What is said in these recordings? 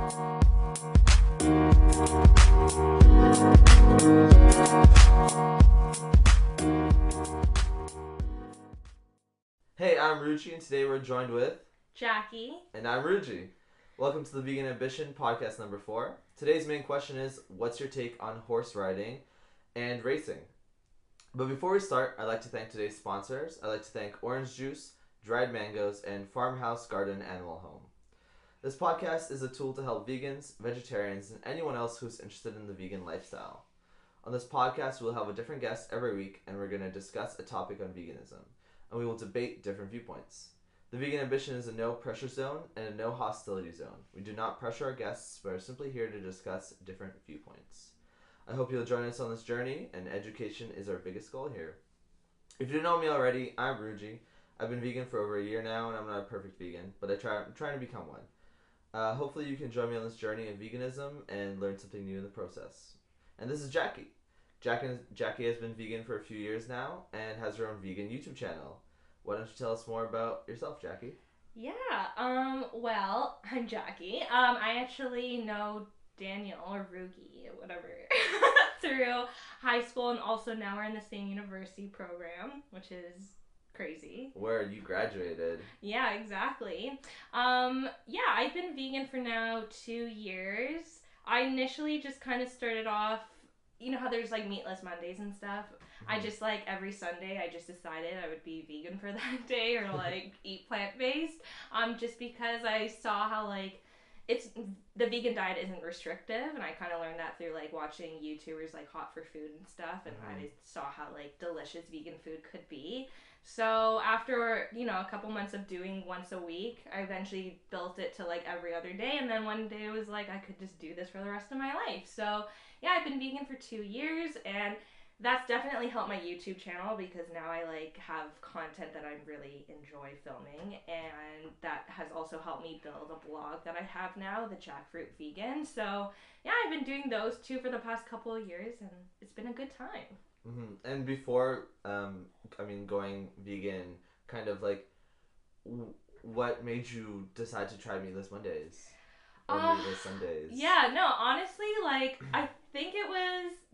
Hey, I'm Ruchi, and today we're joined with Jackie. And I'm Ruchi. Welcome to the Vegan Ambition podcast number 4. Today's main question is, what's your take on horse riding and racing? But before we start, I'd like to thank today's sponsors. I'd like to thank Orange Juice, Dried Mangoes, and Farmhouse Garden Animal Home. This podcast is a tool to help vegans, vegetarians, and anyone else who's interested in the vegan lifestyle. On this podcast, we'll have a different guest every week, and we're going to discuss a topic on veganism, and we will debate different viewpoints. The Vegan Ambition is a no pressure zone and a no hostility zone. We do not pressure our guests, but are simply here to discuss different viewpoints. I hope you'll join us on this journey, and education is our biggest goal here. If you don't know me already, I'm Ruji. I've been vegan for over a year now, and I'm not a perfect vegan, but I'm trying to become one. Hopefully you can join me on this journey of veganism and learn something new in the process. And this is Jackie. Jackie has been vegan for a few years now and has her own vegan YouTube channel. Why don't you tell us more about yourself, Jackie? Yeah, well, I'm Jackie. I actually know Daniel, or Rugi, or whatever, through high school, and also now we're in the same university program, which is crazy. Where you graduated. Yeah, exactly. Yeah, I've been vegan for now 2 years. I initially just kind of started off, you know how there's like meatless Mondays and stuff? I just like every Sunday I just decided I would be vegan for that day, or like eat plant-based, just because I saw how like it's the vegan diet isn't restrictive, and I kind of learned that through like watching YouTubers like Hot for Food and stuff, and I saw how like delicious vegan food could be. So after, you know, a couple months of doing once a week, I eventually built it to like every other day, and then one day it was like I could just do this for the rest of my life. So yeah, I've been vegan for 2 years, and that's definitely helped my YouTube channel, because now I like have content that I really enjoy filming, and that has also helped me build a blog that I have now, the Jackfruit Vegan. So yeah, I've been doing those two for the past couple of years, and it's been a good time. And before, going vegan, kind of like, what made you decide to try Meatless Mondays? Or Meatless Sundays? Yeah, no, honestly, like, I think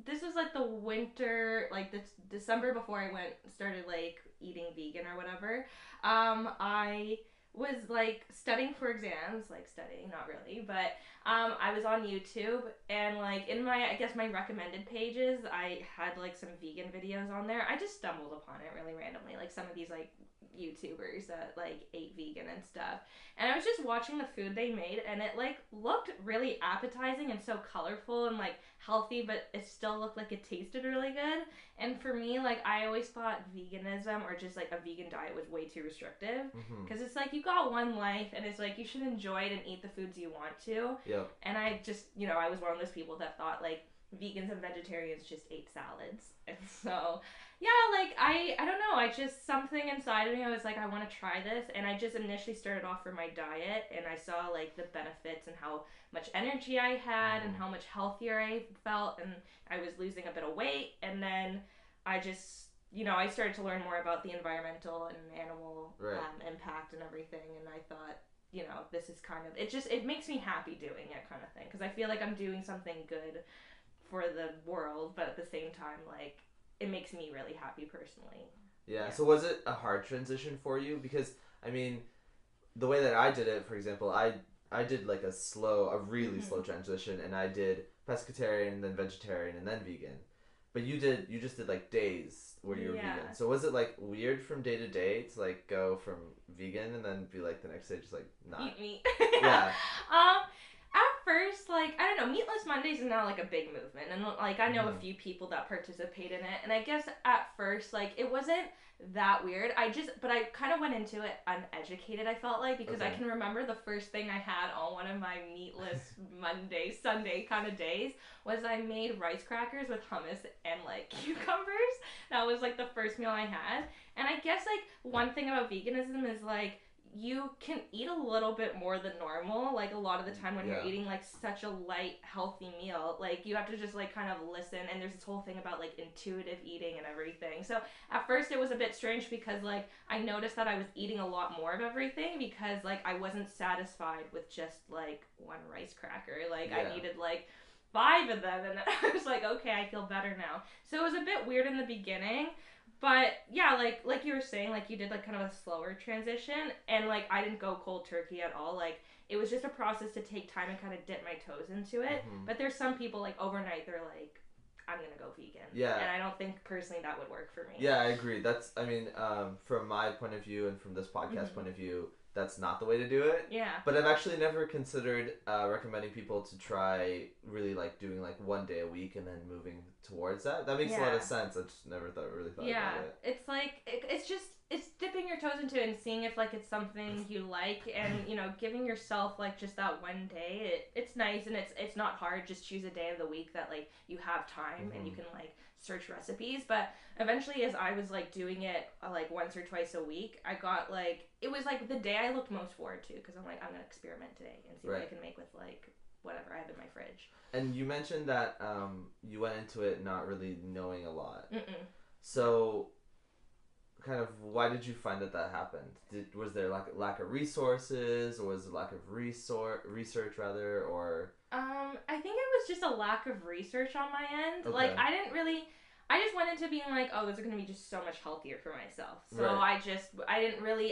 this was like the winter, like the December before I started like eating vegan or whatever. I was like studying for exams, like studying, not really, but I was on YouTube, and like in I guess my recommended pages, I had like some vegan videos on there. I just stumbled upon it really randomly, like some of these like YouTubers that like ate vegan and stuff. And I was just watching the food they made, and it like looked really appetizing and so colorful and like healthy, but it still looked like it tasted really good. And for me, like, I always thought veganism or just like a vegan diet was way too restrictive, because it's like you got one life, and it's like you should enjoy it and eat the foods you want to. Yep. And I just, you know, I was one of those people that thought like vegans and vegetarians just ate salads. And so yeah, like I don't know, I just, something inside of me, I was like, I want to try this. And I just initially started off for my diet, and I saw like the benefits and how much energy I had and how much healthier I felt, and I was losing a bit of weight. And then I just, you know, I started to learn more about the environmental and animal impact and everything, and I thought, you know, this is kind of, it makes me happy doing it, kind of thing, because I feel like I'm doing something good for the world, but at the same time, like, it makes me really happy personally. Yeah, so was it a hard transition for you? Because, I mean, the way that I did it, for example, I did like a really slow transition, and I did pescatarian, then vegetarian, and then vegan. But you just did like days where you were vegan. So was it like weird from day to day to like go from vegan and then be like the next day just like not eat meat? Yeah. At first, like, I don't know, Meatless Mondays is now like a big movement, and like I know a few people that participate in it, and I guess at first, like, it wasn't that weird. But I kind of went into it uneducated, I felt like, because I can remember the first thing I had on one of my meatless Monday, Sunday kind of days was I made rice crackers with hummus and like cucumbers. That was like the first meal I had. And I guess like one thing about veganism is like you can eat a little bit more than normal. Like a lot of the time when you're Yeah. eating like such a light, healthy meal, like you have to just like kind of listen. And there's this whole thing about like intuitive eating and everything. So at first it was a bit strange because like I noticed that I was eating a lot more of everything because like I wasn't satisfied with just like one rice cracker. Like Yeah. I needed like five of them, and I was like, okay, I feel better now. So it was a bit weird in the beginning, but yeah, like you were saying, like you did like kind of a slower transition, and like I didn't go cold turkey at all. Like it was just a process to take time and kind of dip my toes into it. Mhm. But there's some people like overnight they're like, I'm gonna go vegan. Yeah. And I don't think personally that would work for me. Yeah, I agree. That's, I mean, from my point of view and from this podcast Mhm. point of view, that's not the way to do it. Yeah. But I've actually never considered recommending people to try really like doing like one day a week and then moving towards that. That makes a lot Yeah. of sense. I just never really thought Yeah, about it. it's like it's just it's dipping your toes into it and seeing if like it's something you like, and you know, giving yourself like just that one day. It's nice, and it's not hard. Just choose a day of the week that like you have time and you can like search recipes. But eventually, as I was like doing it like once or twice a week, I got like it was like the day I looked most forward to, because I'm like, I'm gonna experiment today and see what I can make with like whatever I have in my fridge. And you mentioned that you went into it not really knowing a lot. Mm-mm. So, kind of, why did you find that happened? Was there lack of resources, or was it lack of research rather, or? I think it was just a lack of research on my end. Okay. Like I just went into being like, oh, this is gonna be just so much healthier for myself. So Right.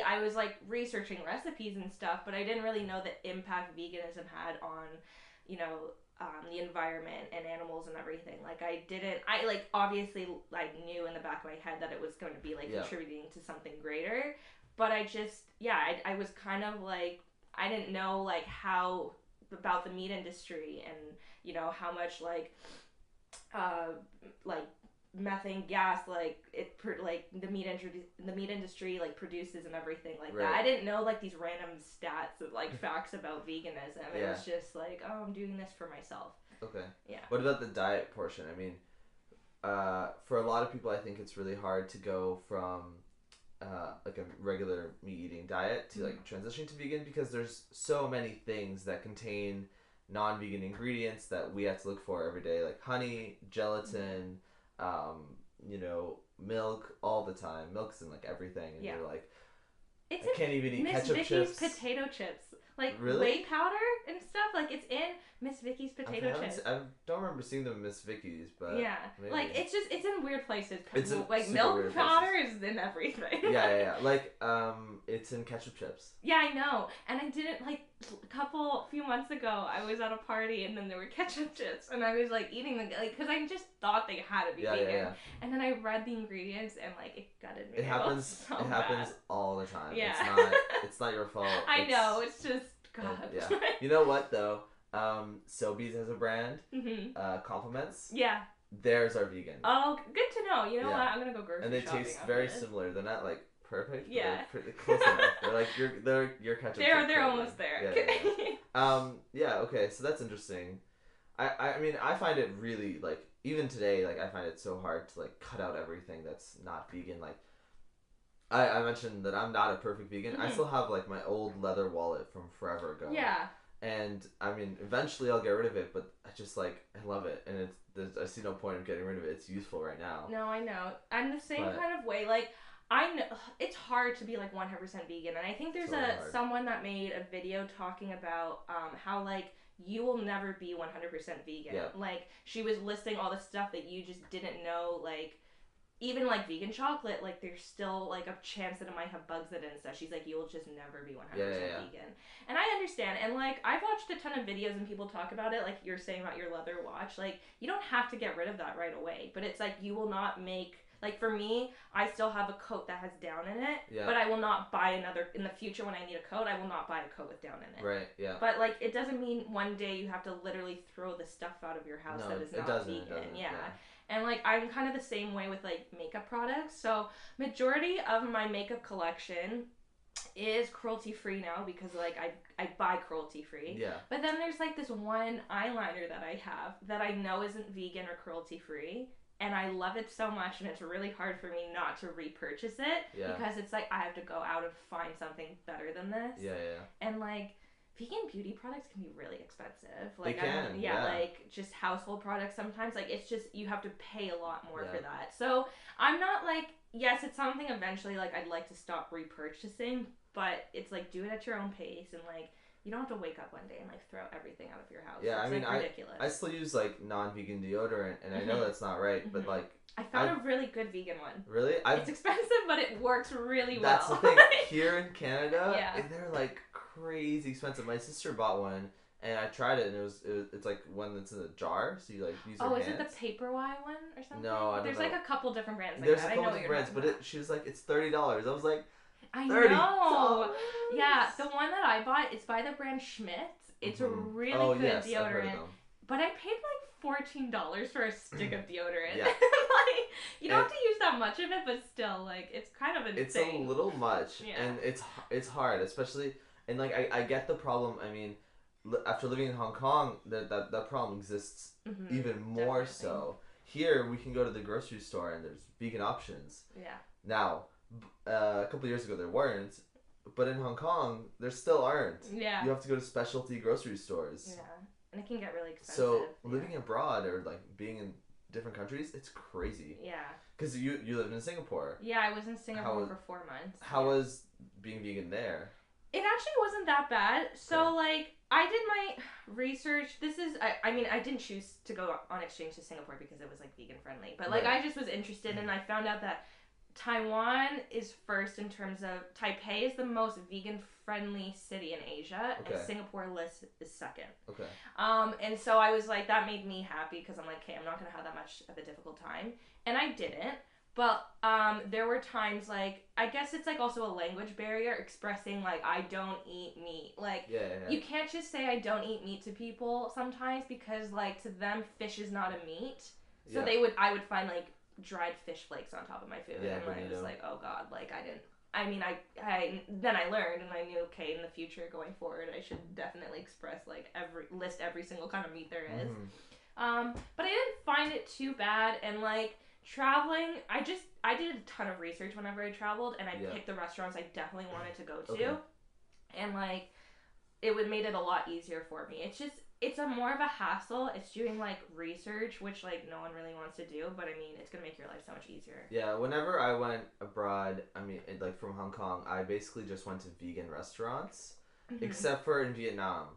I was like researching recipes and stuff, but I didn't really know the impact veganism had on, you know, the environment and animals and everything. Like I like obviously like knew in the back of my head that it was going to be like contributing to something greater, but I was kind of like, I didn't know like how about the meat industry, and you know how much like methane gas like like the meat industry like produces and everything like that. I didn't know like these random stats of like facts about veganism. It was just like, oh, I'm doing this for myself. Okay. Yeah. What about the diet portion? I mean, for a lot of people, I think it's really hard to go from like a regular meat eating diet to like transitioning to vegan, because there's so many things that contain non-vegan ingredients that we have to look for every day, like honey, gelatin, you know, milk all the time. Milk's in like everything, and you're like, I can't even eat Miss ketchup Vicky's chips. potato chips. Like Really? whey powder and stuff. Like it's in Miss Vicky's potato chips. I don't remember seeing them in Miss Vicky's, but yeah, maybe. like it's in weird places. It's in like super milk weird powder is in everything. yeah. Like it's in ketchup chips. Yeah, I know. And I didn't like a few months ago. I was at a party and then there were ketchup chips, and I was like eating them like because I just thought they had to be vegan. Yeah. And then I read the ingredients and like it gutted me. It happens. So it happens bad. all the time. Yeah. It's not your fault. I know. It's just God. Yeah. You know what though? Sobeys has a brand. Mm-hmm. Compliments. Yeah. Theirs are vegan. Oh, good to know. You know what? I'm gonna go grocery shopping. And they shopping taste after very this. similar. They're not like perfect. But Yeah. they're pretty close enough. They're like your ketchup. They're almost there. Yeah. Okay. So that's interesting. I mean, I find it really like, even today, like I find it so hard to like cut out everything that's not vegan. Like I mentioned that I'm not a perfect vegan. I still have like my old leather wallet from forever ago. Yeah. And I mean, eventually I'll get rid of it, but I just like, I love it, and I see no point in getting rid of it. It's useful right now. No, I know. I'm the same kind of way. Like I know it's hard to be like 100% vegan, and I think there's someone that made a video talking about how like you will never be 100% vegan. Yeah. Like she was listing all the stuff that you just didn't know, like even like vegan chocolate, like there's still like a chance that it might have bugs in it and stuff. She's like, you will just never be 100% vegan. And I understand. And like I've watched a ton of videos and people talk about it, like you're saying about your leather watch. Like you don't have to get rid of that right away, but it's like you will not make, like for me, I still have a coat that has down in it, but I will not buy another in the future. When I need a coat, I will not buy a coat with down in it. Right. Yeah. But like it doesn't mean one day you have to literally throw the stuff out of your house that is not vegan. Yeah. And like I'm kind of the same way with like makeup products. So majority of my makeup collection is cruelty free now, because like I buy cruelty free. Yeah. But then there's like this one eyeliner that I have that I know isn't vegan or cruelty free, and I love it so much, and it's really hard for me not to repurchase it Yeah. because it's like I have to go out and find something better than this. Yeah, yeah. And like vegan beauty products can be really expensive. They Like can, yeah. like just household products sometimes. Like it's just you have to pay a lot more Yeah. for that. So I'm not like, yes, it's something eventually like I'd like to stop repurchasing, but it's like do it at your own pace and like you don't have to wake up one day and like throw everything out of your house. Yeah, it's I mean, like ridiculous. I still use like non-vegan deodorant, and I know that's not right, but like I found a really good vegan one. really, It's expensive, but it works really well. That's the thing. Here in Canada, Yeah. they're like crazy expensive. My sister bought one, and I tried it, and it's like one that's in a jar, so you like use your hands. Is it the Paperwhite one or something? No, I don't There's know. like a couple different brands. Like There's that. a couple I know different brands, but she was like, it's $30. I was like, I $30. know. Yeah, the one that I bought is by the brand Schmidt's. It's a really good I've heard of deodorant. them. But I paid like $14 for a stick of deodorant. Yeah. Like you don't have to use that much of it, but still, like it's kind of insane. It's a little much, Yeah. and it's hard, especially, and like I get the problem. I mean, after living in Hong Kong, that problem exists even more so. Here we can go to the grocery store and there's vegan options. Yeah. Now, a couple of years ago there weren't, but in Hong Kong there still aren't. Yeah. You have to go to specialty grocery stores. Yeah, and it can get really expensive. So living abroad or like being in different countries, it's crazy. Yeah. Because you lived in Singapore. Yeah, I was in Singapore for 4 months. How was being vegan there? It actually wasn't that bad. So, like, I did my research. I mean, I didn't choose to go on exchange to Singapore because it was, like, vegan friendly. But, like, I just was interested, and I found out that Taiwan is first in terms of... Taipei is the most vegan friendly city in Asia, and Singapore is second. Okay. And so I was like, that made me happy because I'm like, okay, I'm not going to have that much of a difficult time. And I didn't. But there were times, like, I guess it's, like, also a language barrier expressing, like, I don't eat meat. Like, you can't just say I don't eat meat to people sometimes because, like, to them, fish is not a meat. So I would find, like, dried fish flakes on top of my food. And I was like, oh, God, like, then I learned and I knew, okay, in the future going forward, I should definitely express, like, list every single kind of meat there is. But I didn't find it too bad, and, like, traveling, I did a ton of research whenever I traveled, and I picked the restaurants I definitely wanted to go to, and like it would made it a lot easier for me. It's a more of a hassle. It's doing like research, which like no one really wants to do, but I mean it's gonna make your life so much easier. Yeah, whenever I went abroad, I mean like from Hong Kong, I basically just went to vegan restaurants, except for in Vietnam.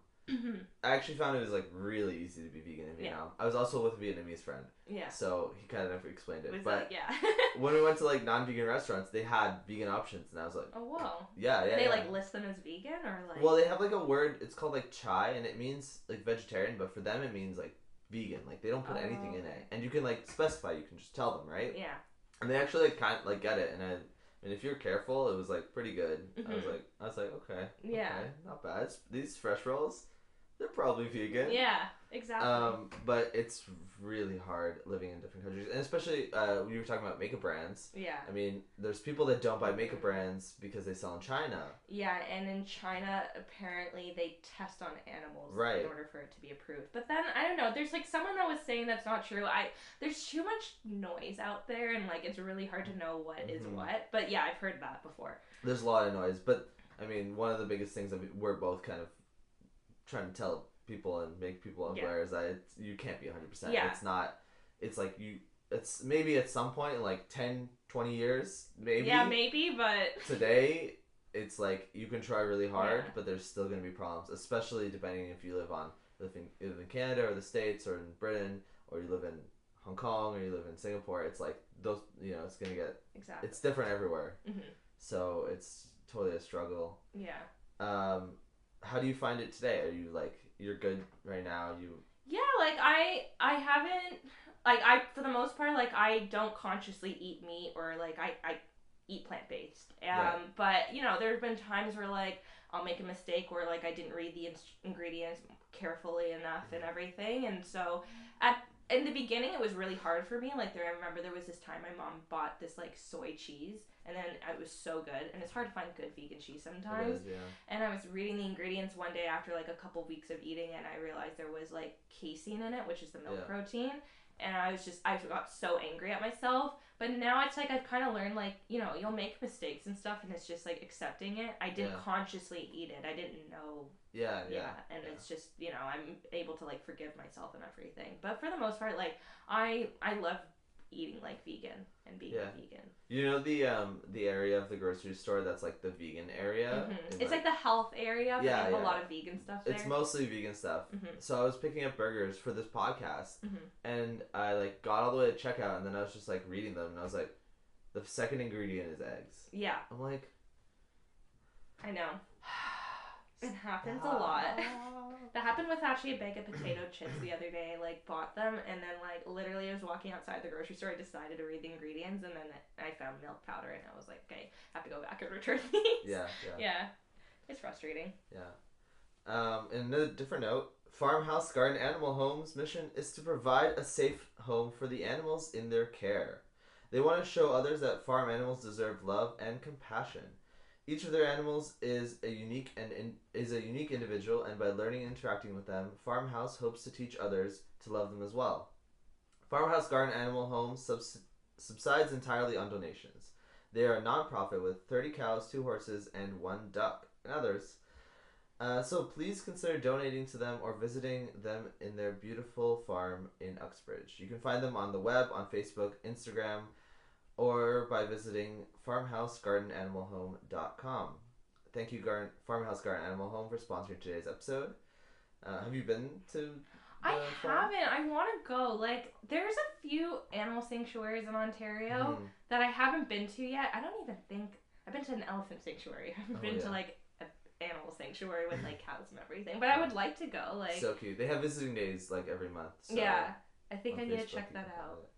I actually found it was like really easy to be vegan in Vietnam. I was also with a Vietnamese friend. Yeah. So he kind of explained it. But when we went to like non-vegan restaurants, they had vegan options, and I was like, oh wow. Yeah. They like list them as vegan or like. Well, they have like a word. It's called like chai, and it means like vegetarian, but for them it means like vegan. Like they don't put anything in it, and you can like specify. You can just tell them, right? Yeah. And they actually like kind of like get it, and if you're careful, it was like pretty good. I was like, okay, okay, not bad. These fresh rolls. They're probably vegan. Yeah, exactly. But it's really hard living in different countries, and especially we were talking about makeup brands. Yeah. I mean, there's people that don't buy makeup brands because they sell in China. Yeah, and in China, apparently they test on animals in order for it to be approved. But then I don't know. There's like someone that was saying that's not true. There's too much noise out there, and like it's really hard to know what is what. But yeah, I've heard that before. There's a lot of noise, but I mean, one of the biggest things that we're both kind of trying to tell people and make people aware is that you can't be 100%. Yeah. It's not, it's like it's maybe at some point in like 10, 20 years, maybe. Yeah, maybe, but. Today, it's like you can try really hard, but there's still going to be problems, especially depending if you live in Canada or the States or in Britain, or you live in Hong Kong or you live in Singapore. It's like those, it's going to get, it's different everywhere. So it's totally a struggle. Yeah. How do you find it today? Are you like, you're good right now? Yeah, like I haven't, like for the most part, like I don't consciously eat meat or like I eat plant-based. But there have been times where like I'll make a mistake or like I didn't read the ingredients carefully enough and everything. And so in the beginning it was really hard for me. Like I remember there was this time my mom bought this like soy cheese and then it was so good. And it's hard to find good vegan cheese It sometimes. is, yeah. And I was reading the ingredients one day after like a couple weeks of eating it, and I realized there was like casein in it, which is the milk protein. And I got so angry at myself. But now it's like I've kind of learned, like, you know, you'll make mistakes and stuff, and it's just like accepting it. I didn't consciously eat it. I didn't know. And it's just, you know, I'm able to like forgive myself and everything. But for the most part, like I love eating like vegan and being vegan. You know the area of the grocery store that's like the vegan area? Mm-hmm. It's like the health area, but they have a lot of vegan stuff there. It's mostly vegan stuff. Mm-hmm. So I was picking up burgers for this podcast, and I like got all the way to checkout, and then I was just like reading them, and I was like, the second ingredient is eggs. Yeah. I'm like, I know. It happens a lot. That happened with actually a bag of potato chips the other day. I like bought them, and then like literally I was walking outside the grocery store. I decided to read the ingredients, and then I found milk powder, and I was like, okay, I have to go back and return these. Yeah. It's frustrating. Yeah. In a different note, Farmhouse Garden Animal Home's mission is to provide a safe home for the animals in their care. They want to show others that farm animals deserve love and compassion. Each of their animals is a unique individual, and by learning and interacting with them, Farmhouse hopes to teach others to love them as well. Farmhouse Garden Animal Home subsides entirely on donations. They are a non-profit with 30 cows, 2 horses, and 1 duck, and others. So please consider donating to them or visiting them in their beautiful farm in Uxbridge. You can find them on the web, on Facebook, Instagram, or by visiting farmhousegardenanimalhome.com. Thank you, Farmhouse Garden Animal Home, for sponsoring today's episode. Have you been to I haven't. I want to go. Like, there's a few animal sanctuaries in Ontario that I haven't been to yet. I don't even think... I've been to an elephant sanctuary. I haven't been to, like, an animal sanctuary with, like, cows and everything. But I would like to go. Like, so cute. They have visiting days, like, every month. So yeah. I think I need to check that out.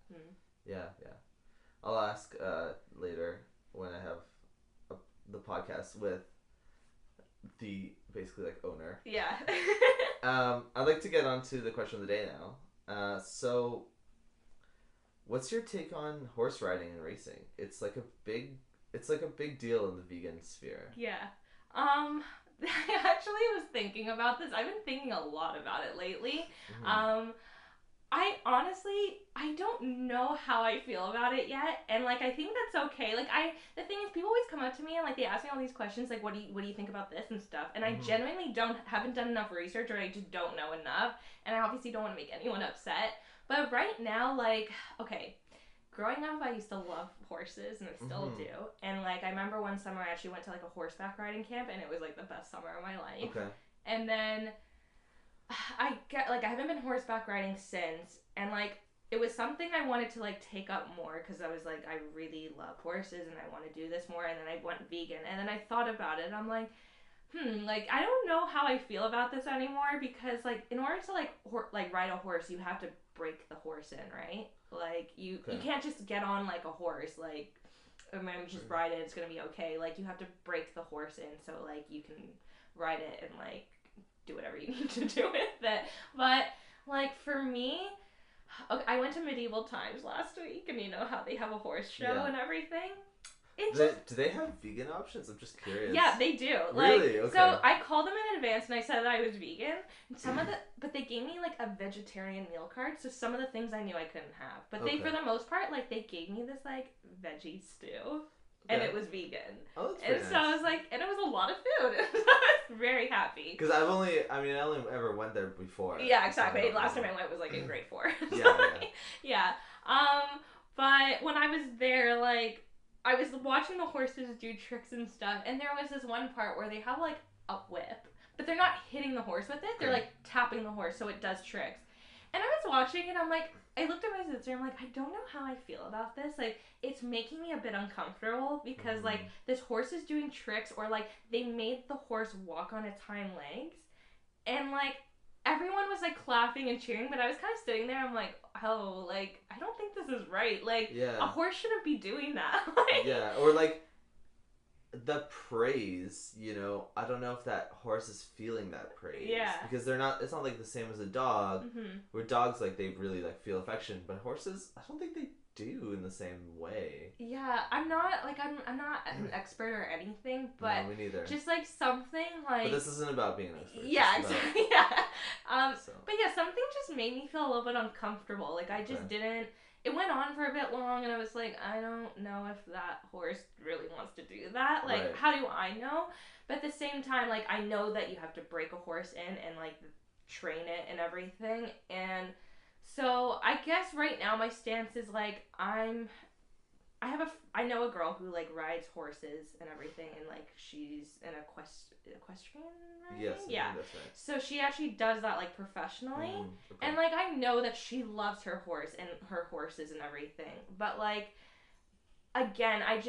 Yeah. I'll ask later when I have the podcast with the basically like owner. Yeah. I'd like to get on to the question of the day now. So what's your take on horse riding and racing? It's like a big deal in the vegan sphere. Yeah. I actually was thinking about this. I've been thinking a lot about it lately. I honestly, I don't know how I feel about it yet, and like I think that's okay. Like the thing is, people always come up to me and like they ask me all these questions, like what do you think about this and stuff, and I genuinely haven't done enough research, or I just don't know enough, and I obviously don't want to make anyone upset. But right now, like, okay, growing up, I used to love horses, and I still do, and like I remember one summer I actually went to like a horseback riding camp, and it was like the best summer of my life. Okay. And then I haven't been horseback riding since, and like it was something I wanted to like take up more, because I was like, I really love horses and I want to do this more. And then I went vegan, and then I thought about it, and I'm like, like I don't know how I feel about this anymore, because like in order to like ride a horse, you have to break the horse in, right? Like you can't just get on like a horse like, just ride it, it's gonna be okay. Like you have to break the horse in so like you can ride it and like do whatever you need to do with it. But like for me, okay, I went to medieval times last week, and you know how they have a horse show and everything. Do they have vegan options? I'm just curious. Yeah, they do. Really? Like, okay. So I called them in advance and I said that I was vegan. And but they gave me like a vegetarian meal card, so some of the things I knew I couldn't have. But they, for the most part, like they gave me this like veggie stew. And it was vegan. Oh, that's and nice. So I was like, and it was a lot of food. I was very happy. Because I only ever went there before. Yeah, exactly. Last time I went was like in grade 4. Yeah. But when I was there, like, I was watching the horses do tricks and stuff, and there was this one part where they have like a whip, but they're not hitting the horse with it. They're like tapping the horse so it does tricks. And I was watching, and I'm like, I looked at my sister, and I'm like, I don't know how I feel about this. Like, it's making me a bit uncomfortable, because, like, this horse is doing tricks, or, like, they made the horse walk on its hind legs, and, like, everyone was, like, clapping and cheering, but I was kind of sitting there, I'm like, oh, like, I don't think this is right. Like, a horse shouldn't be doing that. Like, yeah, or, like, the praise, you know, I don't know if that horse is feeling that praise. Yeah. Because they're not, it's not like the same as a dog, where dogs, like, they really, like, feel affection, but horses, I don't think they do in the same way. Yeah, I'm not an expert or anything, but no, me neither. just like something like. But this isn't about being an expert. Yeah, exactly. Yeah. So. But yeah, something just made me feel a little bit uncomfortable. Like I just didn't. It went on for a bit long, and I was like, I don't know if that horse really wants to do that. Like, how do I know? But at the same time, like I know that you have to break a horse in and like train it and everything, and. So I guess right now my stance is like I know a girl who like rides horses and everything, and like she's an equestrian, right? Yes, yeah. That's right. So she actually does that like professionally, okay. and like I know that she loves her horse and her horses and everything. But like again, I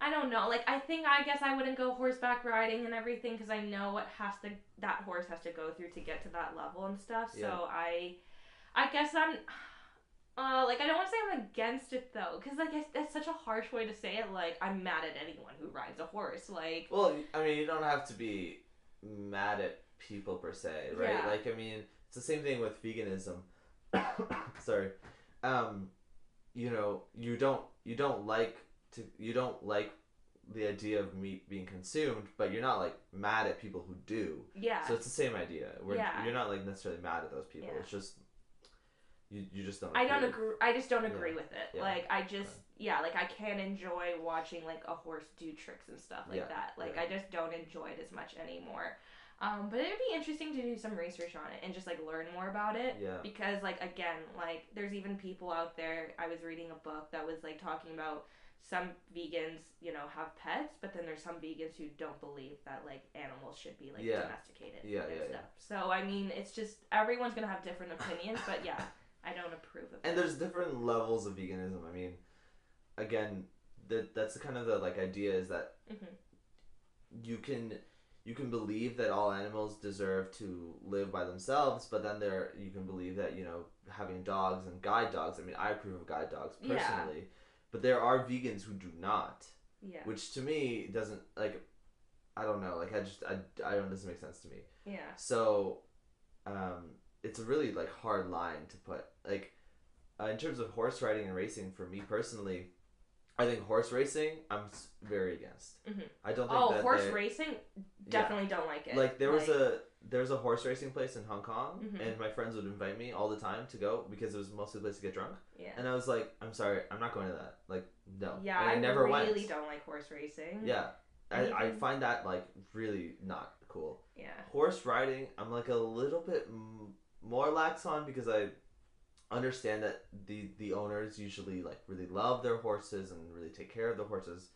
don't know. Like I guess I wouldn't go horseback riding and everything because I know what that horse has to go through to get to that level and stuff. Yeah. So I guess I'm, like, I don't want to say I'm against it, though, because, like, that's such a harsh way to say it, like, I'm mad at anyone who rides a horse, like... Well, I mean, you don't have to be mad at people, per se, right? Yeah. Like, I mean, it's the same thing with veganism. Sorry. You know, you don't like the idea of meat being consumed, but you're not, like, mad at people who do. Yeah. So it's the same idea. You're not, like, necessarily mad at those people. Yeah. It's just... You just don't. I don't agree. I just don't agree with it. Yeah. Like I just like I can't enjoy watching like a horse do tricks and stuff like that. Like I just don't enjoy it as much anymore. But it'd be interesting to do some research on it and just like learn more about it. Yeah. Because like again, like there's even people out there. I was reading a book that was like talking about some vegans, you know, have pets, but then there's some vegans who don't believe that like animals should be like domesticated and stuff. So I mean, it's just everyone's gonna have different opinions, but yeah. I don't approve of it. And there's different levels of veganism. I mean, again, that's kind of the like idea is that you can believe that all animals deserve to live by themselves, but then you can believe that, you know, having dogs and guide dogs. I mean, I approve of guide dogs personally, but there are vegans who do not. Yeah. Which to me doesn't like, I don't know, like I don't doesn't make sense to me. Yeah. So, it's a really like hard line to put. Like, in terms of horse riding and racing, for me personally, I think horse racing I'm very against. I don't think horse racing definitely don't like it. Like there was a horse racing place in Hong Kong, and my friends would invite me all the time to go because it was mostly a place to get drunk. Yeah. And I was like, I'm sorry, I'm not going to that. Like, no. Yeah, and I never really went. don't like horse racing. Yeah. I find that like really not cool. Yeah. Horse riding, I'm like a little bit more lax on because I understand that the owners usually like really love their horses and really take care of the horses.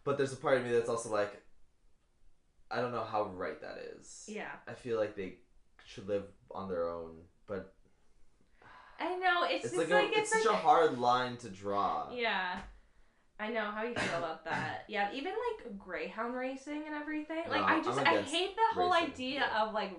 But there's a part of me that's also like, I don't know how right that is. Yeah. I feel like they should live on their own, but I know it's just it's such a hard line to draw. Yeah. I know how you feel about that. Yeah, even like greyhound racing and everything. Like I hate the whole idea of like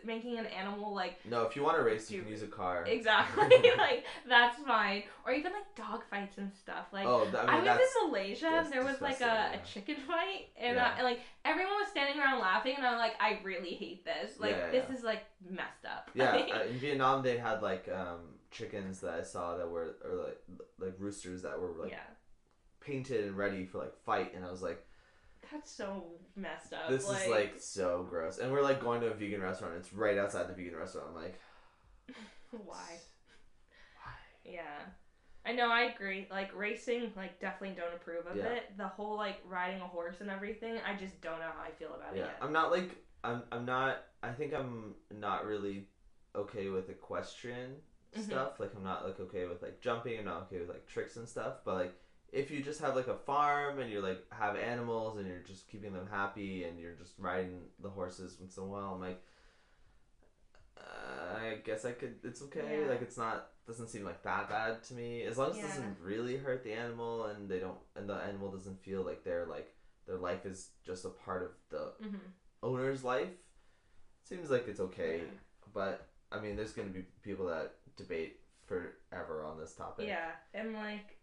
making an animal like. No, if you want to race, you can use a car. Exactly, like that's fine. Or even like dog fights and stuff. Like I was in Malaysia and there was like a chicken fight and like everyone was standing around laughing and I'm like, I really hate this. Like this is like messed up. Yeah, in Vietnam they had like chickens that I saw that were or like roosters that were like. Painted and ready for like fight, and I was like, that's so messed up. This is like so gross. And we're like going to a vegan restaurant. It's right outside the vegan restaurant. I'm like, why? Yeah, I know. I agree. Like racing, like definitely don't approve of it. The whole like riding a horse and everything. I just don't know how I feel about it yet. I'm not like I'm not. I think I'm not really okay with equestrian stuff. Like I'm not like okay with like jumping. I'm not okay with like tricks and stuff. But like. If you just have like a farm and you're like have animals and you're just keeping them happy and you're just riding the horses once in a while, I'm like, I guess I could. It's okay. Like it's not doesn't seem like that bad to me as long as it doesn't really hurt the animal and the animal doesn't feel like their life is just a part of the owner's life. Seems like it's okay, but I mean, there's gonna be people that debate forever on this topic. Yeah, and like.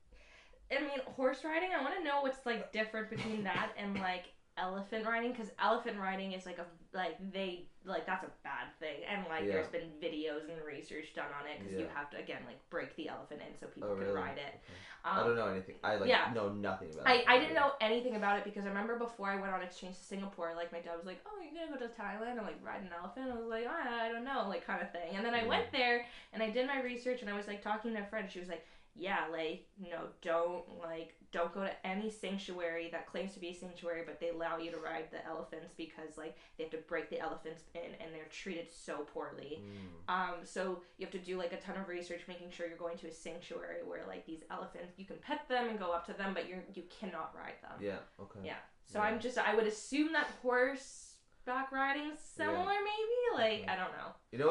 I mean, horse riding, I want to know what's, like, different between that and, like, elephant riding, because elephant riding is, like, that's a bad thing, and, like, there's been videos and research done on it, because you have to, again, like, break the elephant in so people can ride it. Okay. I don't know anything. I, know nothing about it. I didn't know anything about it, because I remember before I went on exchange to Singapore, like, my dad was like, oh, you're gonna go to Thailand and, like, ride an elephant? I was like, I don't know, like, kind of thing. And then I went there, and I did my research, and I was, like, talking to a friend, she was like, yeah, like, no, don't go to any sanctuary that claims to be a sanctuary, but they allow you to ride the elephants, because, like, they have to break the elephants in, and they're treated so poorly. So you have to do, like, a ton of research, making sure you're going to a sanctuary where, like, these elephants, you can pet them and go up to them, but you cannot ride them. Yeah, okay. Yeah. So I would assume that horseback riding's similar, maybe? Like, I don't know. You know,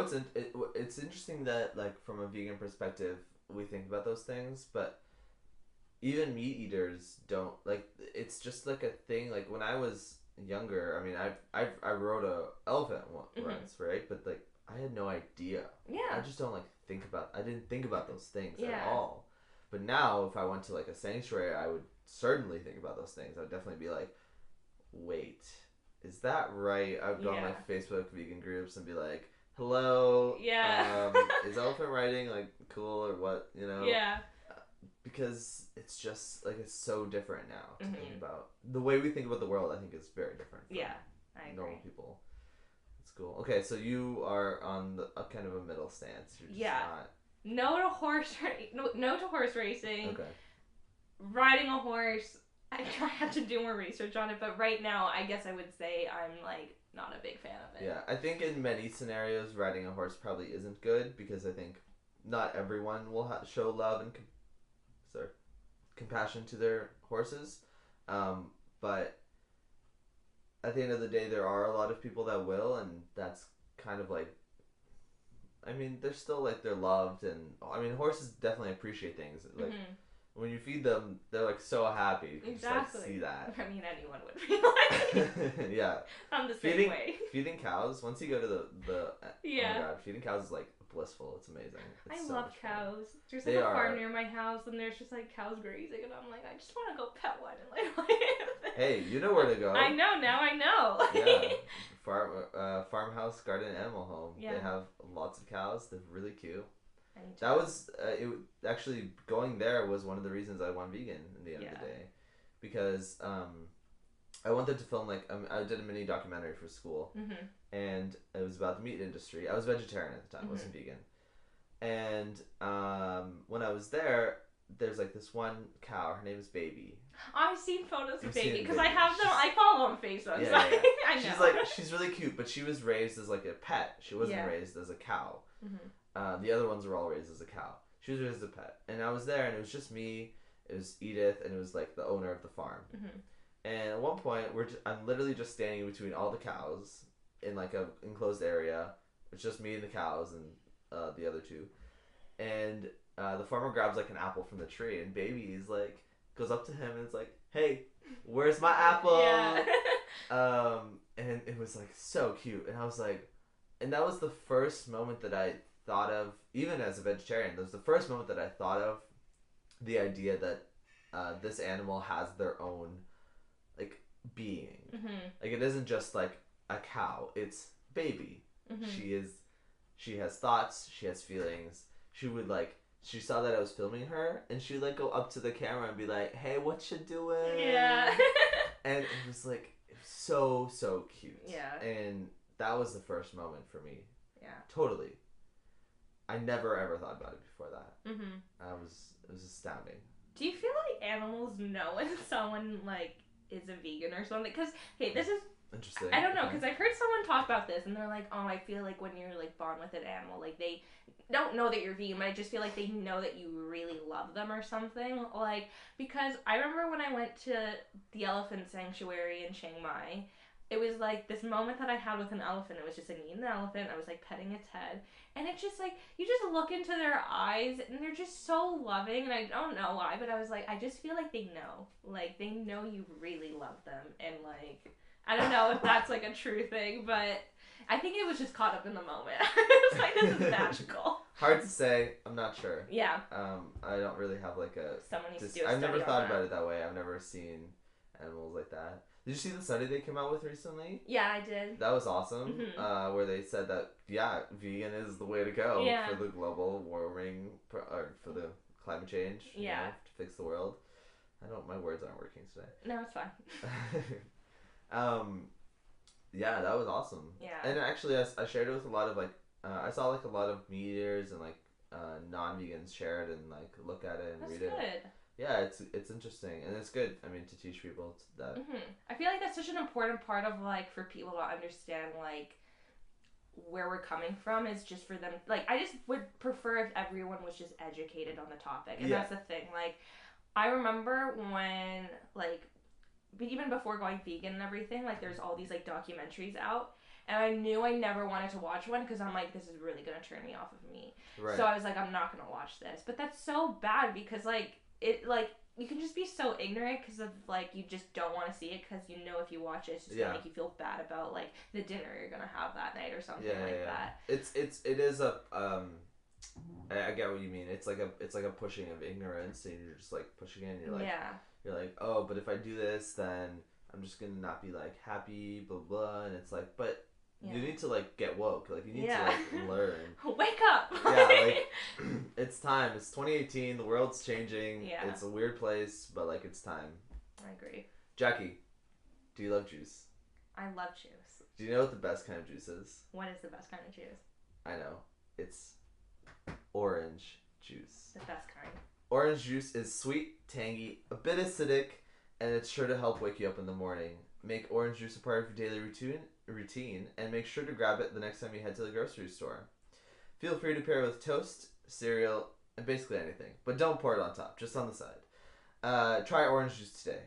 it's interesting that, like, from a vegan perspective, we think about those things, but even meat eaters don't, like, it's just like a thing. Like, when I was younger, I mean, I rode a elephant once, right? But, like, I had no idea. I just don't, like, I didn't think about those things at all. But now, if I went to, like, a sanctuary, I would certainly think about those things. I would definitely be like, wait, is that right? I would go on my Facebook vegan groups and be like, hello, is elephant riding, like, cool or what, you know? Because it's just, like, it's so different now to think about. The way we think about the world, I think, is very different from I agree. normal people. It's cool. Okay, so you are on a kind of a middle stance. You're just not... No to horse racing. Okay. Riding a horse, I had to do more research on it, but right now, I guess I would say I'm, like, not a big fan of it. Yeah, I think in many scenarios, riding a horse probably isn't good, because I think not everyone will show love and compassion to their horses. But at the end of the day, there are a lot of people that will, and that's kind of like, I mean, they're still, like, they're loved, and I mean, horses definitely appreciate things. Like, when you feed them, they're, like, so happy. You just, like, see that. I mean, anyone would be like... Yeah. I'm the same way. Feeding cows, once you go to the oh my god, feeding cows is, like, blissful. It's amazing. It's I love cows. There's, like, a farm near my house, and there's just, like, cows grazing, and I'm like, I just want to go pet one and, like, hey, you know where to go. I know, now I know. Yeah. Farmhouse Garden Animal Home. They have lots of cows. They're really cute. That was actually, going there was one of the reasons I went vegan in the end of the day, because I wanted to film, like, I did a mini documentary for school, and it was about the meat industry. I was vegetarian at the time, I wasn't vegan, and when I was there, there's, like, this one cow. Her name is Baby. I've seen photos of Baby, because I have them. I follow on Facebook. Yeah, so I know. She's really cute, but she was raised as, like, a pet. She wasn't raised as a cow. The other ones were all raised as a cow. She was raised as a pet. And I was there, and it was just me, it was Edith, and it was, like, the owner of the farm. And at one point, I'm literally just standing between all the cows in, like, a enclosed area. It's just me and the cows and the other two. And the farmer grabs, like, an apple from the tree, and Baby is, like, goes up to him and is like, hey, where's my apple? And it was, like, so cute. And I was like, and that was the first moment that I thought of, even as a vegetarian, that was the first moment that I thought of the idea that this animal has their own, like, being. Like, it isn't just, like, a cow. It's Baby. She has thoughts. She has feelings. She would, like, she saw that I was filming her, and she would, like, go up to the camera and be like, hey, what you doing? Yeah. And it was, like, so cute. Yeah. And that was the first moment for me. Yeah. Totally. I never ever thought about it before that. It was astounding. Do you feel like animals know when someone, like, is a vegan or something? Because, hey, this is... Interesting. I don't know, because I've heard someone talk about this, and they're like, oh, I feel like when you're, like, bond with an animal, like, they don't know that you're vegan, but I just feel like they know that you really love them or something. Like, because I remember when I went to the elephant sanctuary in Chiang Mai, it was, like, this moment that I had with an elephant. It was just, like, me and the elephant. I was, like, petting its head. And it's just, like, you just look into their eyes, and they're just so loving. And I don't know why, but I was, like, I just feel like they know. Like, they know you really love them. And, like, I don't know if that's, like, a true thing, but I think it was just caught up in the moment. I was like, this is magical. Hard to say. I'm not sure. Yeah. I don't really have like a. Someone needs to do a I've study never on thought that. about it that way. I've never seen animals like that. Did you see the study they came out with recently? Yeah, I did. That was awesome. Mhm. Where they said that vegan is the way to go Yeah. for the global warming or for the climate change. Yeah. To fix the world. My words aren't working today. No, it's fine. Yeah, that was awesome. Yeah. And actually, I shared it with a lot of I saw like a lot of meat eaters and non-vegans share it and like look at it and That's read good. it. Yeah, it's interesting and it's good. I mean, to teach people that. I feel like that's such an important part of like for people to understand like where we're coming from is just for them. Like, I just would prefer if everyone was just educated on the topic, and that's the thing. Like, I remember when like even before going vegan and everything, like there's all these like documentaries out. And I knew I never wanted to watch one because I'm like, this is really going to turn me off of meat. Right. So I was like, I'm not going to watch this. But that's so bad because, like, you can just be so ignorant because of, like, you just don't want to see it because you know if you watch it, it's just going to make you feel bad about, like, the dinner you're going to have that night or something that. It is a, I get what you mean. It's like a pushing of ignorance and you're just, like, pushing in. You're like, you're like, oh, but if I do this, then I'm just going to not be, like, happy, blah, blah. And it's like, but... You need to, like, get woke. Like, you need to, like, learn. Wake up! Yeah, like, it's time. It's 2018. The world's changing. Yeah. It's a weird place, but, like, it's time. I agree. Jackie, do you love juice? I love juice. Do you know what the best kind of juice is? What is the best kind of juice? I know. It's orange juice. The best kind. Orange juice is sweet, tangy, a bit acidic, and it's sure to help wake you up in the morning. Make orange juice a part of your daily routine, and make sure to grab it the next time you head to the grocery store. Feel free to pair it with toast, cereal, and basically anything. But don't pour it on top, just on the side. Try orange juice today.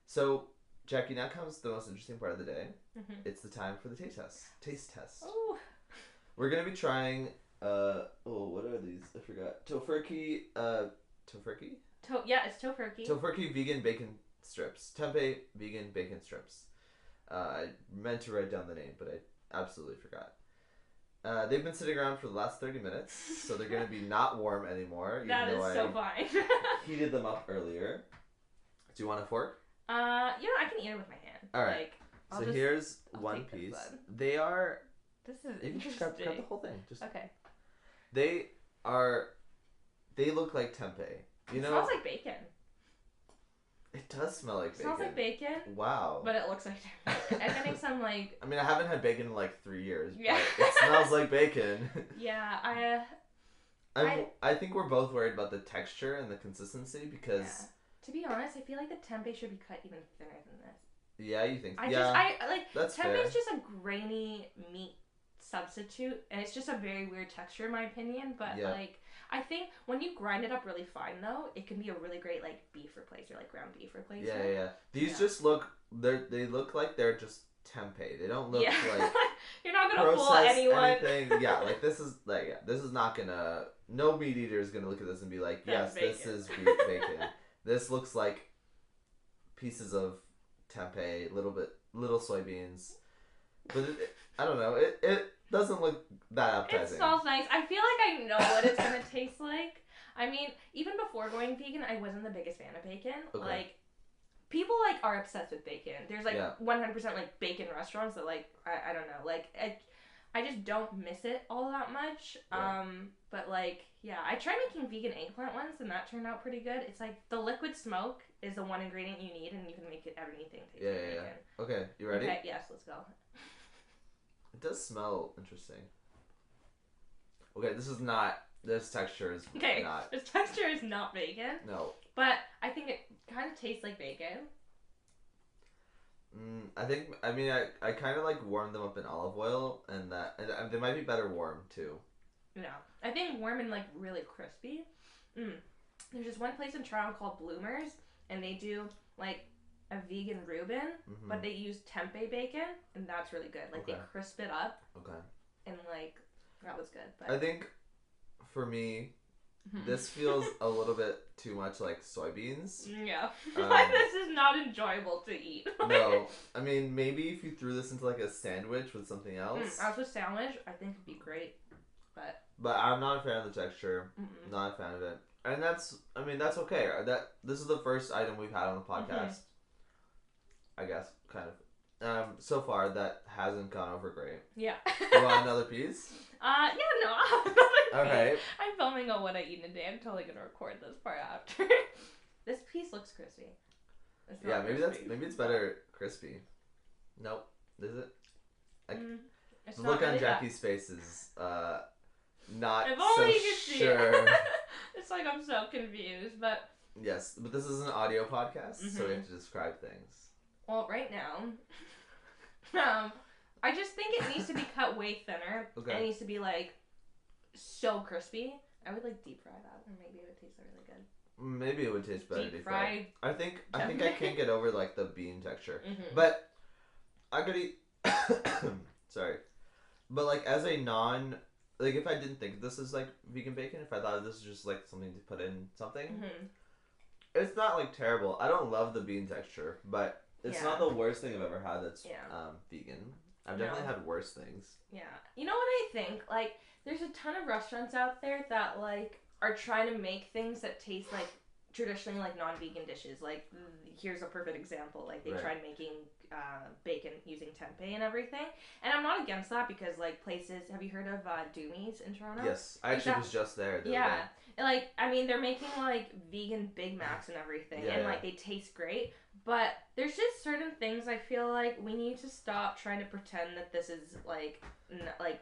So, Jackie, now comes the most interesting part of the day. It's the time for the taste test. Ooh. We're going to be trying, what are these? I forgot. Tofurkey, Tofurkey? Yeah, it's Tofurkey. Tofurkey vegan bacon strips. Tempeh vegan bacon strips. I meant to write down the name, but I absolutely forgot. They've been sitting around for the last 30 minutes, so they're going to be not warm anymore. That is so fine. Heated them up earlier. Do you want a fork? I can eat it with my hand. All right. Like, so here's one piece. They are... This is You can just grab the whole thing. Okay. They look like tempeh. It smells like bacon. It does smell like bacon. It smells like bacon. Wow. But it looks like tempeh. I'm getting some like... I mean, I haven't had bacon in like 3 years. Yeah. But it smells like bacon. Yeah, I think we're both worried about the texture and the consistency because... Yeah. To be honest, I feel like the tempeh should be cut even thinner than this. Yeah, you think? That's fair. Tempeh is just a grainy meat substitute, and it's just a very weird texture in my opinion. But like, I think when you grind it up really fine, though, it can be a really great like beef replacer, like ground beef replacer. Yeah. These just look they look like they're just tempeh. They don't look like you're not gonna fool anyone. Anything. Yeah, like this is not gonna. No meat eater is gonna look at this and be like, yes, this is beef bacon. This looks like pieces of tempeh, little soybeans, but I don't know. It doesn't look that appetizing. It smells nice. I feel like I know what it's gonna taste like. I mean, even before going vegan, I wasn't the biggest fan of bacon. Okay. Like, people like are obsessed with bacon. There's like 100% like bacon restaurants that like I don't know. Like I just don't miss it all that much. Yeah. But like I tried making vegan eggplant once and that turned out pretty good. It's like the liquid smoke is the one ingredient you need and you can make it anything taste like bacon. Yeah. Okay, you ready? Okay, yes, let's go. It does smell interesting. Okay, this texture is not. This texture is not bacon. No. But I think it kind of tastes like bacon. I kind of like warmed them up in olive oil and they might be better warm too. No. I think warm and like really crispy. There's this one place in Toronto called Bloomers and they do like a vegan Reuben, but they use tempeh bacon and that's really good. Like they crisp it up. Okay. And like that was good. But I think for me this feels a little bit too much like soybeans. Yeah. This is not enjoyable to eat. No. I mean, maybe if you threw this into like a sandwich with something else. As a sandwich, I think it'd be great. But I'm not a fan of the texture. Mm-mm. Not a fan of it. And that's okay. This is the first item we've had on the podcast. I guess, kind of. So far that hasn't gone over great. Yeah. You want another piece? Yeah, no, I'll have another Okay. piece. I'm filming on what I eat in a day. I'm totally gonna record this part after. This piece looks crispy. It's not crispy. Maybe it's better crispy. Nope. Is it? It's The not look on really that. Jackie's face is not If so only you could see sure. it. It's like I'm so confused, but Yes, but this is an audio podcast, so we have to describe things. well, right now, I just think it needs to be cut way thinner. Okay. And it needs to be like so crispy. I would like deep fry that, and maybe it would taste really good. Maybe it would taste better Deep fried. I think I can't get over like the bean texture, Mm-hmm. but I could eat. Sorry, but like as a like if I didn't think this is like vegan bacon, if I thought this was just like something to put in something, it's not like terrible. I don't love the bean texture, but it's not the worst thing I've ever had that's vegan. I've definitely had worse things. Yeah. You know what I think? Like, there's a ton of restaurants out there that, like, are trying to make things that taste like traditionally, like, non-vegan dishes. Like, here's a perfect example. Like, they tried making bacon using tempeh and everything. And I'm not against that because, like, places... Have you heard of Doomies in Toronto? Yes. I actually was just there. Yeah. Like, I mean, they're making, like, vegan Big Macs and everything. Yeah, and, like, they taste great. But there's just certain things I feel like we need to stop trying to pretend that this is, like,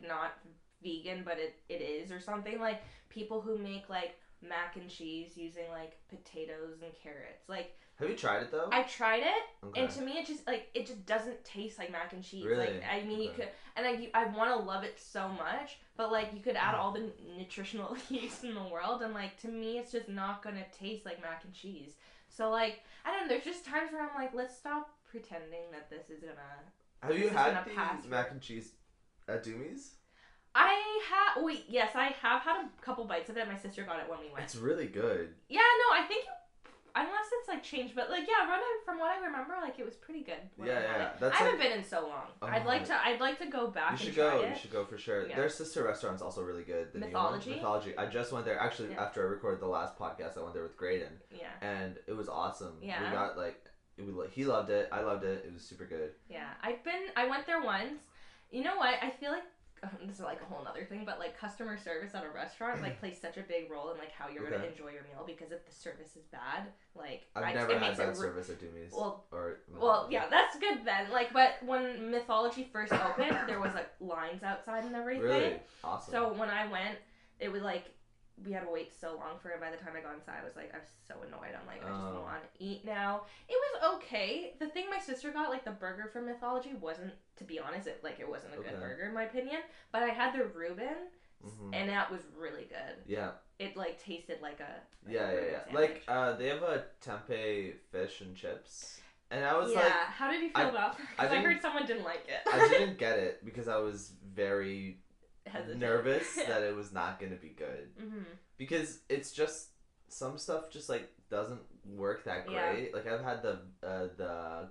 not vegan, but it is or something. Like, people who make, like, mac and cheese using, like, potatoes and carrots. Like... Have you tried it, though? I've tried it, and to me, it just doesn't taste like mac and cheese. Really? Like, I mean, you could... And I want to love it so much, but, like, you could add all the nutritional yeast in the world, and, like, to me, it's just not gonna taste like mac and cheese. So, like, I don't know, there's just times where I'm like, let's stop pretending that this is gonna... Have you had the mac and cheese at Doomies? Yes, I have had a couple bites of it. My sister got it when we went. It's really good. Yeah, no, I think... Unless it's, like, changed, but, like, yeah, from what I remember, like, it was pretty good. Yeah. I haven't been in so long. I'd like to go back and try it. You should go for sure. Yeah. Their sister restaurant's also really good. The Mythology? New one. Mythology. I just went there. Actually, after I recorded the last podcast, I went there with Graydon. Yeah. And it was awesome. Yeah. We got, like... He loved it. I loved it. It was super good. Yeah. I went there once. You know what? I feel like... this is like a whole other thing, but like customer service at a restaurant like plays such a big role in like how you're gonna enjoy your meal, because if the service is bad, like I've never had bad service at Doomies. Well, yeah, that's good then. Like, but when Mythology first opened, there was like lines outside and everything. Really? Awesome. So when I went, it was like we had to wait so long for it. By the time I got inside, I was so annoyed. I'm like, I just want to eat now. It was okay. The thing my sister got, like the burger from Mythology, wasn't, to be honest, it wasn't a good burger in my opinion. But I had the Reuben, and that was really good. Yeah. It like tasted like a yeah. Like they have a tempeh fish and chips. And I was like... Yeah, how did you feel about that? Because I heard someone didn't like it. I didn't get it because I was very... hesitant. Nervous that it was not going to be good. Because it's just... Some stuff just, like, doesn't work that great. Like, I've had the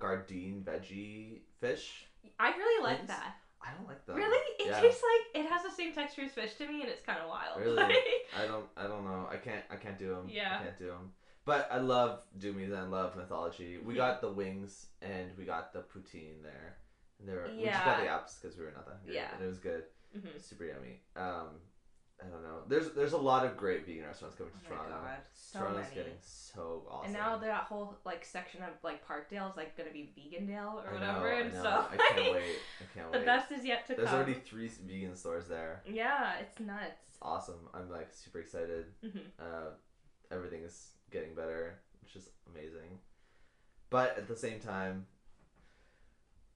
Gardein veggie fish. I really like that. I don't like them. Really? It tastes like... It has the same texture as fish to me, and it's kind of wild. Really? I don't know. I can't do them. Yeah. I can't do them. But I love Doomies and I love Mythology. We got the wings and we got the poutine there. And we just got the apps because we were not that hungry. Yeah. And it was good. Super yummy. I don't know. There's a lot of great vegan restaurants coming to Toronto. God, so Toronto's many. getting so awesome. And now that whole like section of like Parkdale is like gonna be Vegandale or whatever. I and know. So I can't wait. The best is yet to come. There's already 3 vegan stores there. Yeah, it's nuts. It's awesome. I'm like super excited. Everything is getting better, which is amazing. But at the same time,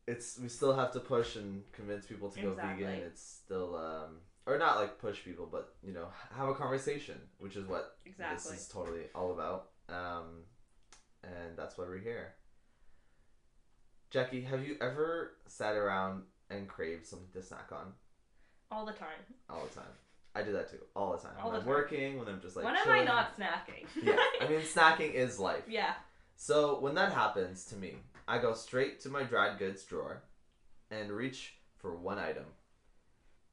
we still have to push and convince people to go vegan. It's still or not like push people, but you know, have a conversation, which is what this is totally all about. And that's why we're here. Jackie, have you ever sat around and craved something to snack on? All the time. All the time. I do that too. All the time. When I'm working, when I'm just like when chilling. am I not snacking? Yeah. I mean, snacking is life. Yeah. So when that happens to me, I go straight to my dried goods drawer and reach for one item.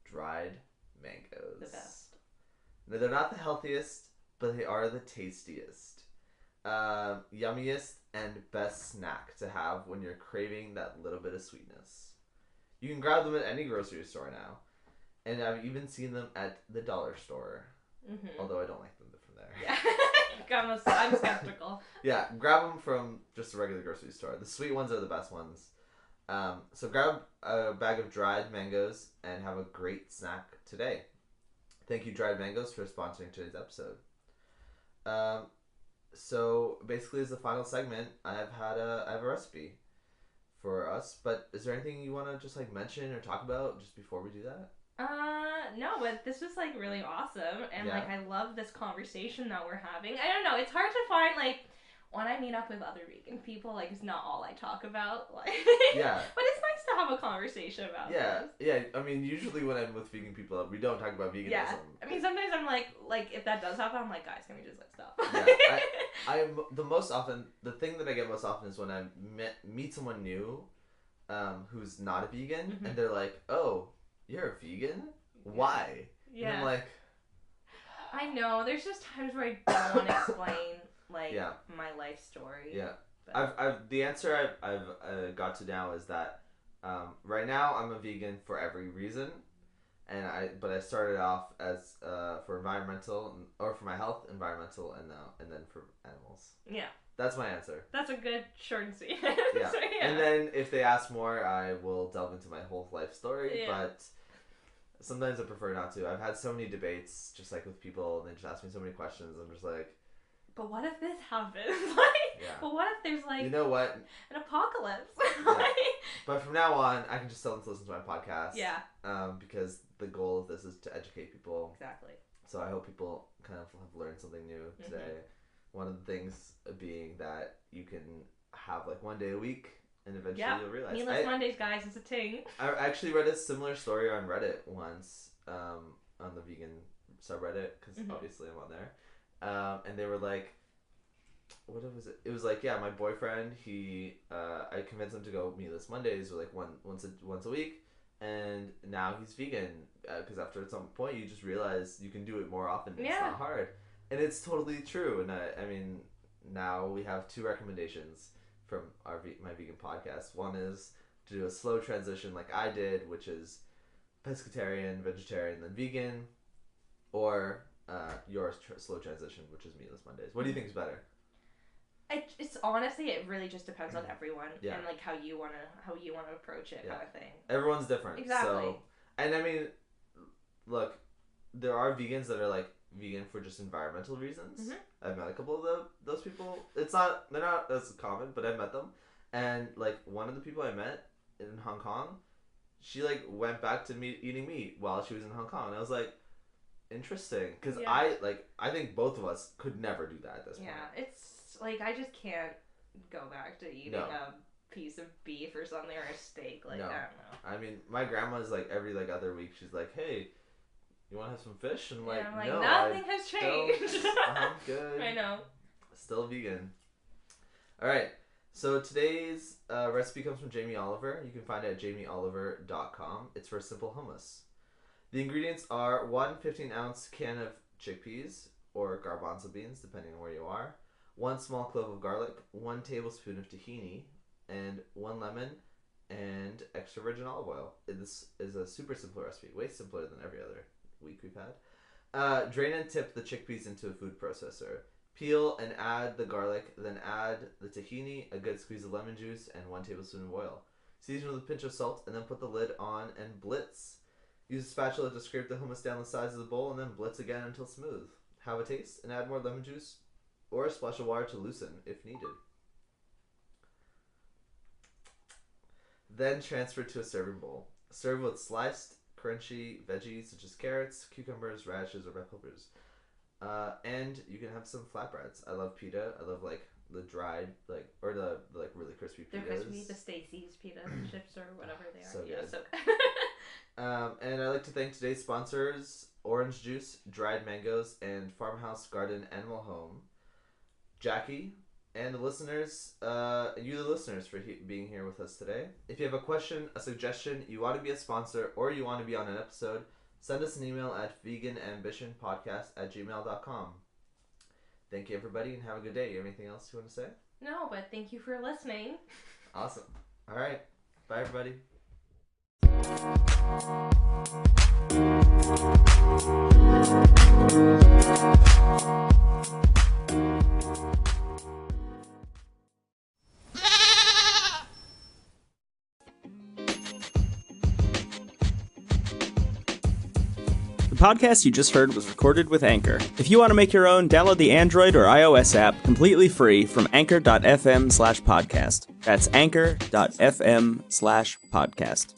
Dried mangoes. The best. No, they're not the healthiest, but they are the tastiest. Yummiest and best snack to have when you're craving that little bit of sweetness. You can grab them at any grocery store now. And I've even seen them at the dollar store. Mm-hmm. Although I don't like them from there. Yeah. I'm skeptical. Yeah, grab them from just a regular grocery store. The sweet ones are the best ones. So grab a bag of dried mangoes and have a great snack today. Thank you, Dried Mangoes, for sponsoring today's episode. So basically, as the final segment, I have a recipe for us. But is there anything you want to just like mention or talk about just before we do that? No, but this was like really awesome, and Yeah. like I love this conversation that we're having. I don't know, it's hard to find like when I meet up with other vegan people, like it's not all I talk about, like Yeah. But it's nice to have a conversation about Yeah, this. yeah. I mean, usually when I'm with vegan people, we don't talk about veganism. Yeah, I mean sometimes I'm like if that does happen, I'm like, guys, can we just like stop? Yeah, the thing that I get most often is when I meet someone new, who's not a vegan, Mm-hmm. and they're like, "Oh, you're a vegan? Why?" Yeah. And I'm like, I know. There's just times where I don't want to explain like Yeah. my life story. yeah. But The answer I've got to now is that right now I'm a vegan for every reason, but I started off as for environmental or for my health, environmental, and then for animals. Yeah. That's my answer. That's a good short and sweet Yeah. answer. Yeah. And then if they ask more, I will delve into my whole life story. Yeah. But sometimes I prefer not to. I've had so many debates, just like with people, and they just ask me so many questions. I'm just like, But what if this happens? Like, Yeah. but what if there's like you know what? an apocalypse? Yeah. Like, But from now on, I can just tell them to listen to my podcast. yeah, Because the goal of this is to educate people. exactly. So I hope people kind of have learned something new today. One of the things being that you can have like one day a week, and eventually Yeah. you'll realize. Meatless Mondays, guys, is a ting. I actually read a similar story on Reddit once, on the vegan subreddit, because obviously I'm on there, and they were like, what was it? It was like, yeah, my boyfriend, I convinced him to go meatless Mondays, or like once a week, and now he's vegan, because after some point you just realize you can do it more often. It's not hard, and it's totally true. And I mean, now we have 2 recommendations from my vegan podcast. One is to do a slow transition like I did, which is pescatarian, vegetarian, then vegan, or your slow transition, which is meatless Mondays. What do you think is better? It's honestly, it really just depends on everyone Yeah. and like how you wanna approach it, kind of thing. Everyone's different. Exactly. So, and I mean, look, there are vegans that are like vegan for just environmental reasons. I've met a couple of those people. They're not as common, but I've met them. And like one of the people I met in Hong Kong, she like went back to eating meat while she was in Hong Kong. And I was like, interesting, because Yeah. I think both of us could never do that at this point. Yeah, it's like I just can't go back to eating a piece of beef or something, or a steak. Like, No. I don't know. I mean, my grandma's like every like other week, she's like, "Hey, you want to have some fish?" And I'm like, Yeah, I'm like, "No, nothing has don't. changed. I'm good. I know. Still vegan." All right. So today's recipe comes from Jamie Oliver. You can find it at jamieoliver.com. It's for simple hummus. The ingredients are 1 15-ounce can of chickpeas or garbanzo beans, depending on where you are, 1 small clove of garlic, 1 tablespoon of tahini, and 1 lemon, and extra virgin olive oil. This is a super simple recipe, way simpler than every other week we've had. Drain and tip the chickpeas into a food processor. Peel and add the garlic, then add the tahini, a good squeeze of lemon juice, and 1 tablespoon of oil. Season with a pinch of salt, and then put the lid on and blitz. Use a spatula to scrape the hummus down the sides of the bowl, and then blitz again until smooth. Have a taste, and add more lemon juice or a splash of water to loosen if needed. Then transfer to a serving bowl. Serve with sliced, crunchy veggies such as carrots, cucumbers, radishes, or red peppers. And you can have some flatbreads. I love pita. I love like the dried, like, or the like really crispy pitas. They're crispy, the Stacy's pita chips or whatever they are. So Yeah, good. so good. And I'd like to thank today's sponsors: Orange Juice, Dried Mangoes, and Farmhouse Garden Animal Home. Jackie, and the listeners, you the listeners, for being here with us today. If you have a question, a suggestion, you want to be a sponsor, or you want to be on an episode, send us an email at veganambitionpodcast@gmail.com. Thank you, everybody, and have a good day. You have anything else you want to say? No, but thank you for listening. Awesome. All right. Bye, everybody. The podcast you just heard was recorded with Anchor. If you want to make your own, download the Android or iOS app completely free from anchor.fm/podcast. That's anchor.fm/podcast.